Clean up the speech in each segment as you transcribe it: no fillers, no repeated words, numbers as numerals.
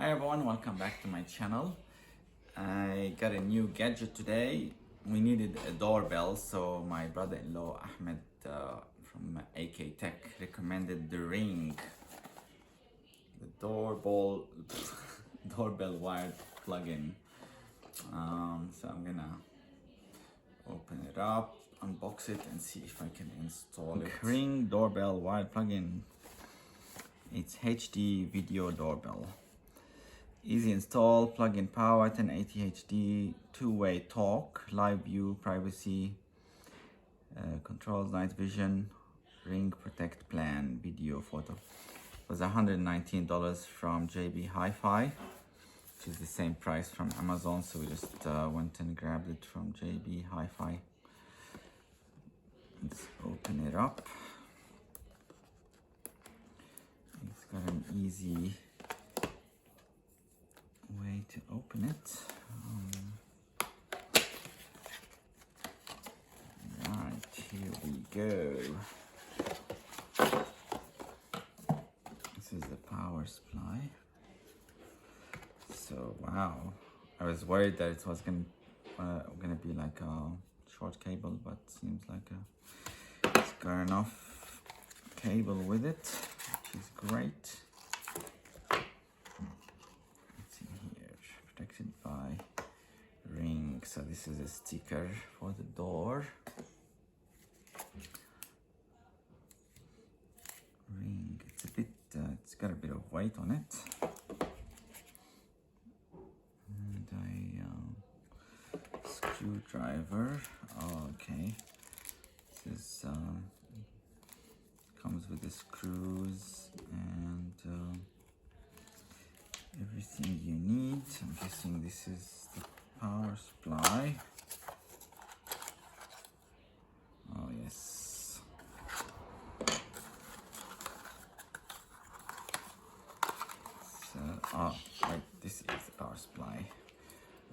Hi everyone, welcome back to my channel. I got a new gadget today. We needed a doorbell, so my brother-in-law Ahmed from AK Tech recommended the Ring, the doorbell wired plug-in. So I'm gonna open it up, unbox it, and see if I can install it. Ring doorbell wired plug-in. It's HD video doorbell. Easy install, plug-in power, 1080 HD, two-way talk, live view, privacy, controls, night vision, Ring Protect Plan, video, photo. It was $119 from JB Hi-Fi, which is the same price from Amazon, so we just went and grabbed it from JB Hi-Fi. Let's open it up. It's got an easy way to open it. Right, here we go. This is the power supply. So wow, I was worried that it was gonna be like a short cable, but seems like it's got enough cable with it, which is great. Protected by Ring. So this is a sticker for the door. Ring. It's a bit. It's got a bit of weight on it. And a screwdriver. Oh, okay. This is comes with the screws and everything you need. I'm guessing this is the power supply. Oh yes. So, right, this is the power supply.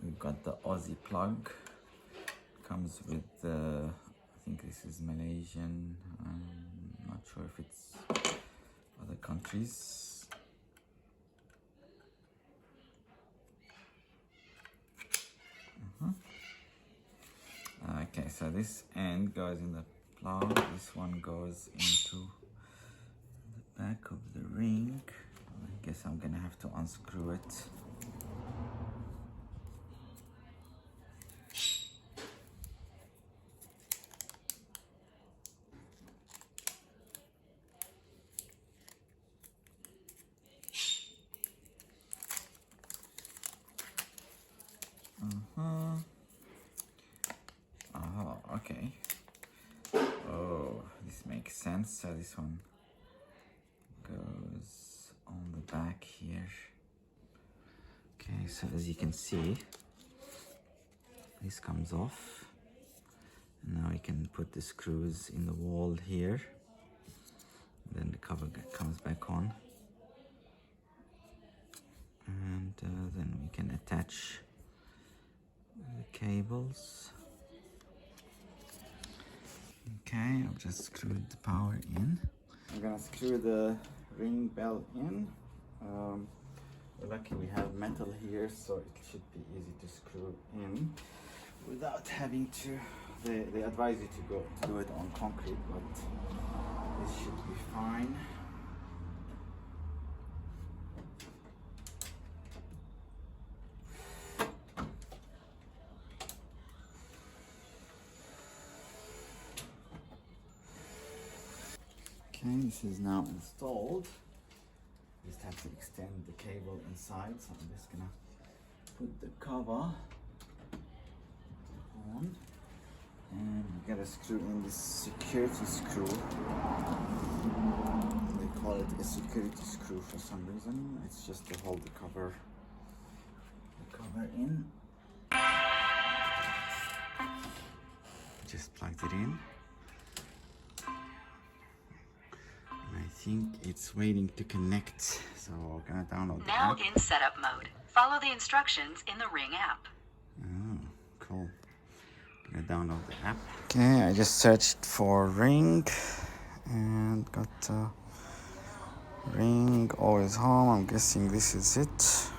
We've got the Aussie plug. Comes with the, I think this is Malaysian. I'm not sure if it's other countries. Okay, so this end goes in the plug, this one goes into the back of the Ring. I guess I'm gonna have to unscrew it. Okay. Oh, this makes sense. So this one goes on the back here. Okay, so as you can see, this comes off. And now you can put the screws in the wall here. Then the cover comes back on. And then we can attach the cables. Okay, I've just screwed the power in. I'm gonna screw the Ring bell in. Luckily we have metal here, so it should be easy to screw in without having to. They advise you to do it on concrete, but this should be fine. Okay, this is now installed. Just have to extend the cable inside, so I'm just gonna put the cover on, and we gotta screw in this security screw. They call it a security screw for some reason. It's just to hold the cover in. Just plugged it in. I think it's waiting to connect, so we're gonna download the app. Now in setup mode. Follow the instructions in the Ring app. Oh, cool. Gonna download the app. Okay, I just searched for Ring and got Ring always home. I'm guessing this is it.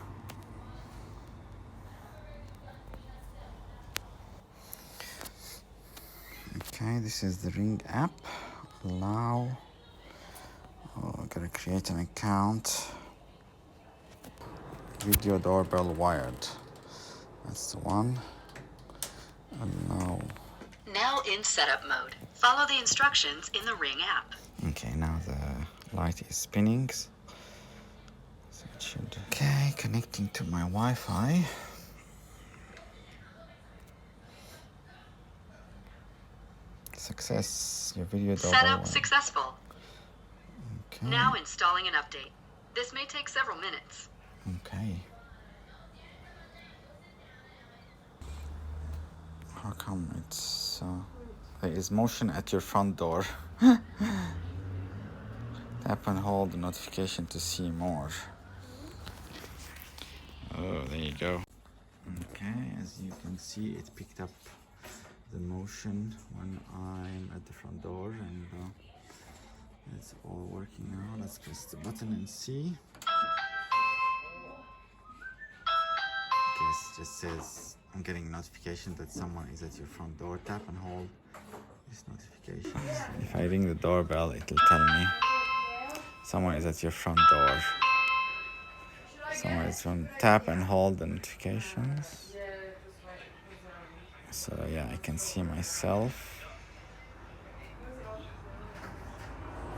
Okay, this is the Ring app. Allow. Oh, I gotta create an account. Video doorbell wired. That's the one. Allow. Now in setup mode. Follow the instructions in the Ring app. Okay, now the light is spinning. So it should. Okay, connecting to my Wi-Fi. Success. Your video doorbell Setup wired. successful. Okay. Now installing an update. This may take several minutes. Okay. How come it's there is motion at your front door? Tap and hold the notification to see more. Oh, there you go. Okay, as you can see, it picked up the motion when I'm at the front door, and it's all working now. Let's press the button and see. Okay, it just says I'm getting a notification that someone is at your front door. Tap and hold these notifications. If I ring the doorbell, it'll tell me someone is at your front door. Someone is from tap and hold the notifications. So yeah, I can see myself.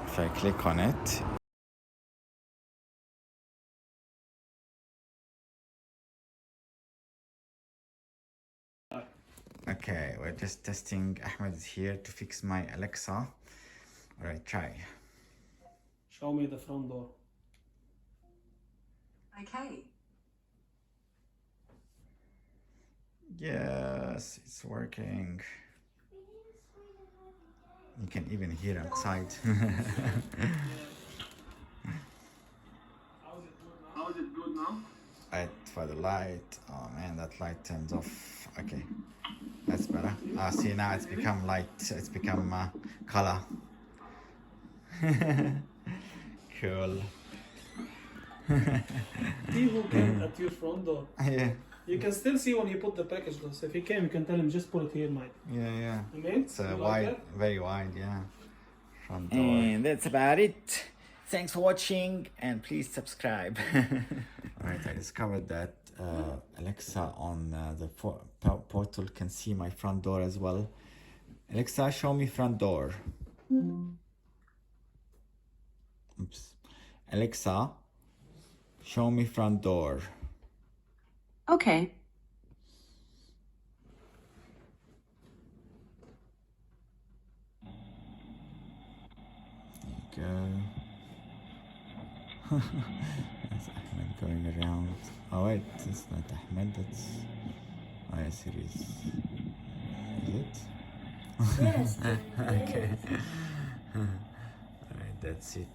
If I click on it, okay, we're just testing. Ahmed is here to fix my Alexa. All right, try. Show me the front door. Okay. Yes, it's working. You can even hear outside. How is it good now? Right, for the light. Oh man, that light turns off. Okay, that's better. See, now it's become light. It's become color. Cool. He who came at your front door. Yeah, You can still see when you put the package though. So if he came, you can tell him just put it here, mate. yeah. I mean, It's you like wide, that? very wide. Yeah. Front door. And that's about it. Thanks for watching and please subscribe. Alright, I discovered that Alexa on the portal can see my front door as well. Alexa, show me front door. Oops. Alexa, show me front door. Okay. There you go. That's Ahmed going around. Oh wait, it's not Ahmed, that's... Oh yes, it is. Is it? Yes. Okay. Alright, that's it.